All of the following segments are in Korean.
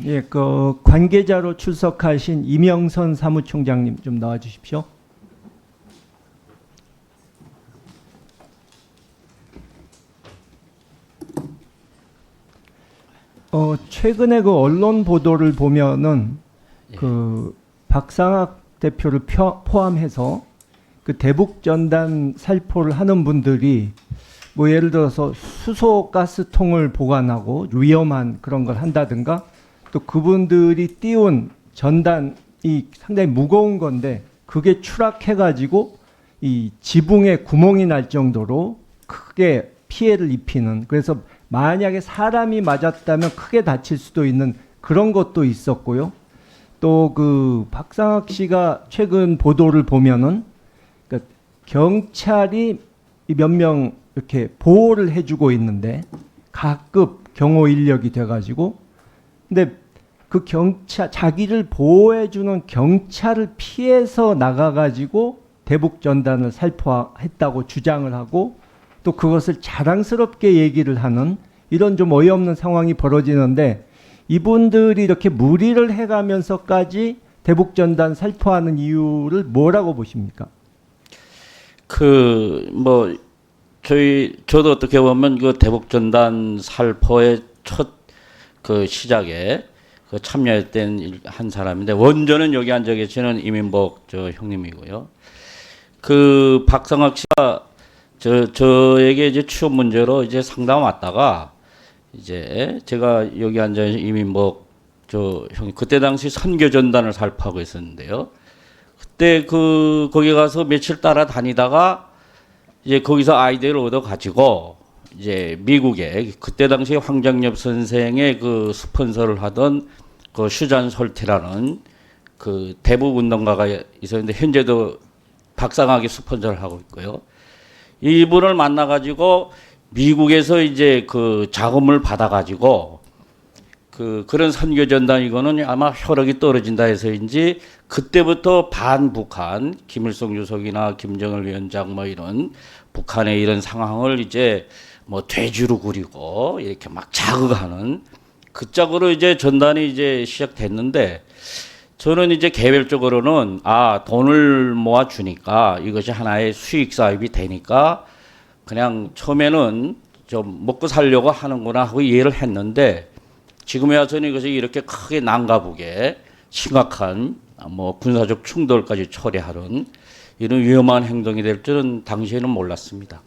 예, 그 관계자로 출석하신 이명선 사무총장님 좀 나와 주십시오. 최근에 그 언론 보도를 보면은 그 박상학 대표를 포함해서 그 대북 전단 살포를 하는 분들이 뭐 예를 들어서 수소 가스통을 보관하고 위험한 그런 걸 한다든가, 또 그분들이 띄운 전단이 상당히 무거운 건데 그게 추락해가지고 이 지붕에 구멍이 날 정도로 크게 피해를 입히는, 그래서 만약에 사람이 맞았다면 크게 다칠 수도 있는 그런 것도 있었고요. 또 그 박상학 씨가 최근 보도를 보면은 그러니까 경찰이 몇 명 이렇게 보호를 해주고 있는데 가급 경호 인력이 돼가지고, 근데 그 경찰, 자기를 보호해주는 경찰을 피해서 나가가지고 대북 전단을 살포했다고 주장을 하고, 또 그것을 자랑스럽게 얘기를 하는 이런 좀 어이없는 상황이 벌어지는데, 이분들이 이렇게 무리를 해가면서까지 대북 전단 살포하는 이유를 뭐라고 보십니까? 저도 어떻게 보면 그 대북 전단 살포의 첫 그 시작에 그 참여했던 한 사람인데, 원조는 여기 앉아 계시는 이민복 저 형님이고요. 그 박상학 씨가 저에게 이제 취업 문제로 이제 상담 왔다가, 이제 제가 여기 앉아 있는 이민복 저 형이 그때 당시 선교 전단을 살포하고 있었는데요. 그때 거기 가서 며칠 따라다니다가 이제 거기서 아이디어를 얻어 가지고 이제 미국에 그때 당시 황정엽 선생의 그 스폰서를 하던 그 슈잔 솔티라는 그 대북 운동가가 있었는데, 현재도 박상학이 스폰서를 하고 있고요. 이분을 만나 가지고 미국에서 이제 그 자금을 받아 가지고 그런 선교 전단, 이거는 아마 혈액이 떨어진다 해서인지 그때부터 반북한 김일성 주석이나 김정일 위원장 뭐 이런 북한의 이런 상황을 이제 뭐 돼지로 구리고 이렇게 막 자극하는 그 짝으로 이제 전단이 이제 시작됐는데, 저는 이제 개별적으로는 돈을 모아 주니까 이것이 하나의 수익 사업이 되니까 그냥 처음에는 좀 먹고 살려고 하는구나 하고 이해를 했는데, 지금에 와서는 이것이 이렇게 크게 난가보게 심각한 뭐 군사적 충돌까지 초래하는 이런 위험한 행동이 될 줄은 당시에는 몰랐습니다.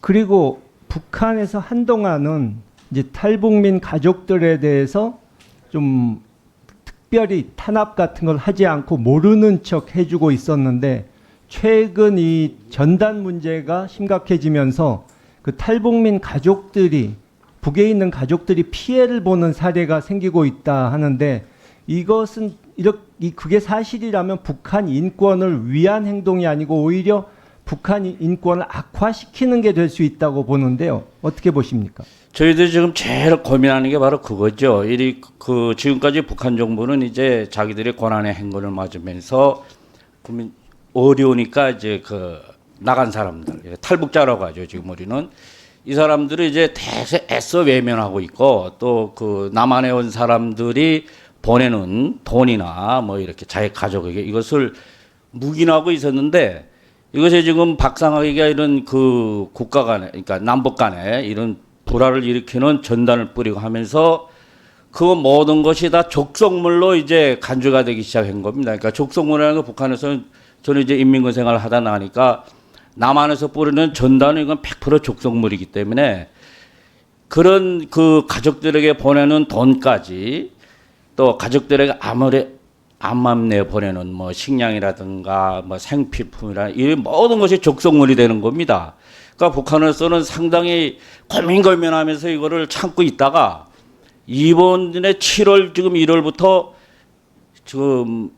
그리고 북한에서 한동안은 이제 탈북민 가족들에 대해서 좀 특별히 탄압 같은 걸 하지 않고 모르는 척 해주고 있었는데, 최근 이 전단 문제가 심각해지면서 그 탈북민 가족들이, 북에 있는 가족들이 피해를 보는 사례가 생기고 있다 하는데, 이것은 그게 사실이라면 북한 인권을 위한 행동이 아니고 오히려 북한 인권을 악화시키는 게 될 수 있다고 보는데요. 어떻게 보십니까? 저희들이 지금 제일 고민하는 게 바로 그거죠. 지금까지 북한 정부는 이제 자기들의 고난의 행군을 맞으면서 어려우니까 이제 나간 사람들, 탈북자라고 하죠. 지금 우리는 이 사람들을 이제 대세 애써 외면하고 있고, 또 남한에 온 사람들이 보내는 돈이나 뭐 이렇게 자기 가족에게 이것을 묵인하고 있었는데, 이것이 지금 박상학에게 이런 국가 간에, 그러니까 남북 간에 이런 불화를 일으키는 전단을 뿌리고 하면서 그 모든 것이 다 족속물로 이제 간주가 되기 시작한 겁니다. 그러니까 족속물이라는 거, 북한에서는 저는 이제 인민군 생활을 하다 나니까 남한에서 뿌리는 전단은 이건 100% 족속물이기 때문에 그런 가족들에게 보내는 돈까지, 또 가족들에게 암암내 보내는 뭐 식량이라든가 뭐 생필품이라 이 모든 것이 족속물이 되는 겁니다. 그러니까 북한에서는 상당히 고민하면서 이거를 참고 있다가 이번에 7월 지금 1월부터 지금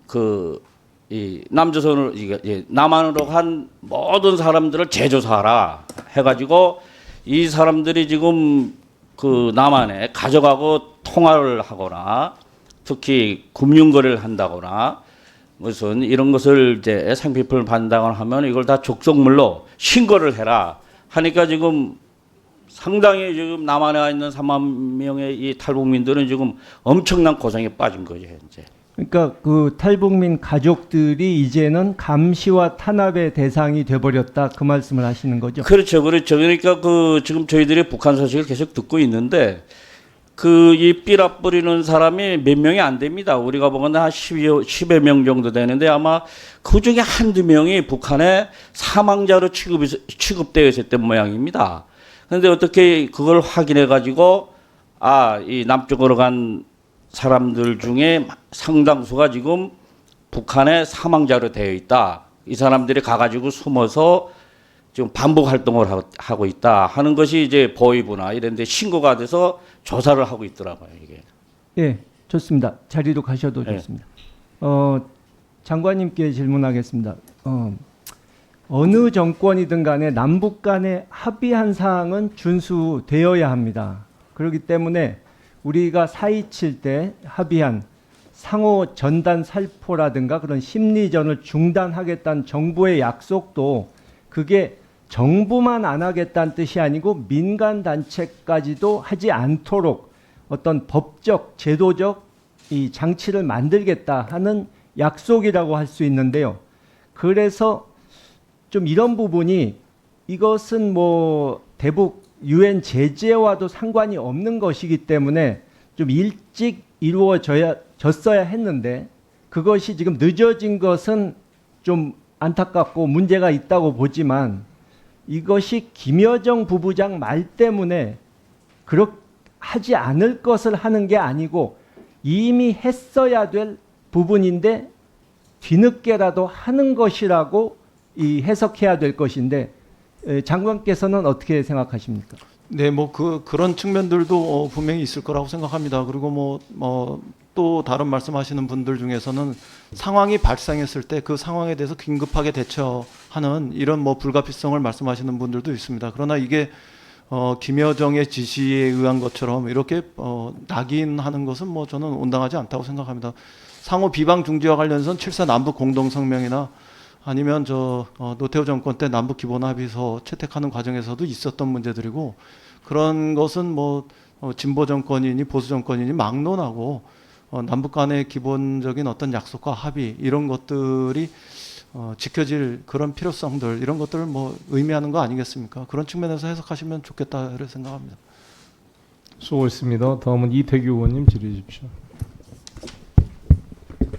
이 남조선으로 남한으로 간 모든 사람들을 재조사하라 해가지고, 이 사람들이 지금 남한에 가져가고 통화를 하거나 특히 금융거래를 한다거나 무슨 이런 것을 이제 생필품을 받는다거나 하면 이걸 다 족속물로 신고를 해라 하니까 지금 상당히 지금 남한에 있는 3만 명의 이 탈북민들은 지금 엄청난 고생에 빠진 거죠, 현재. 그러니까 그 탈북민 가족들이 이제는 감시와 탄압의 대상이 돼버렸다 그 말씀을 하시는 거죠. 그렇죠, 그렇죠. 그러니까 그 지금 저희들이 북한 소식을 계속 듣고 있는데 그 이 삐라 뿌리는 사람이 몇 명이 안 됩니다. 우리가 보건대 한 10여 명 정도 되는데 아마 그 중에 한두 명이 북한의 사망자로 취급되어 있었던 모양입니다. 그런데 어떻게 그걸 확인해 가지고 이 남쪽으로 간 사람들 중에 상당수가 지금 북한의 사망자로 되어 있다. 이 사람들이 가가지고 숨어서 지금 반복 활동을 하고 있다 하는 것이 이제 보이부나 이런 데 신고가 돼서 조사를 하고 있더라고요, 이게. 예, 좋습니다. 자리로 가셔도 예. 좋습니다. 장관님께 질문하겠습니다. 어느 정권이든 간에 남북 간에 합의한 사항은 준수되어야 합니다. 그렇기 때문에 우리가 4.27 때 합의한 상호 전단 살포라든가 그런 심리전을 중단하겠다는 정부의 약속도 그게 정부만 안 하겠다는 뜻이 아니고 민간 단체까지도 하지 않도록 어떤 법적, 제도적 이 장치를 만들겠다 하는 약속이라고 할 수 있는데요. 그래서 좀 이런 부분이 이것은 뭐 대북 유엔 제재와도 상관이 없는 것이기 때문에 좀 일찍 이루어졌어야 했는데 그것이 지금 늦어진 것은 좀 안타깝고 문제가 있다고 보지만 이것이 김여정 부부장 말 때문에 그렇게 하지 않을 것을 하는 게 아니고 이미 했어야 될 부분인데 뒤늦게라도 하는 것이라고 이 해석해야 될 것인데 장관께서는 어떻게 생각하십니까? 네, 뭐 그런 측면들도 분명히 있을 거라고 생각합니다. 그리고 또 다른 말씀하시는 분들 중에서는 상황이 발생했을 때 그 상황에 대해서 긴급하게 대처하는 이런 뭐 불가피성을 말씀하시는 분들도 있습니다. 그러나 이게 김여정의 지시에 의한 것처럼 이렇게 낙인하는 것은 뭐 저는 온당하지 않다고 생각합니다. 상호 비방 중지와 관련해서는 7.4 남북 공동성명이나 아니면 노태우 정권 때 남북 기본 합의서 채택하는 과정에서도 있었던 문제들이고 그런 것은 뭐 진보 정권이니 보수 정권이니 막론하고 남북 간의 기본적인 어떤 약속과 합의 이런 것들이 지켜질 그런 필요성들 이런 것들을 뭐 의미하는 거 아니겠습니까? 그런 측면에서 해석하시면 좋겠다 생각합니다. 수고했습니다. 다음은 이태규 의원님 질의해 주십시오.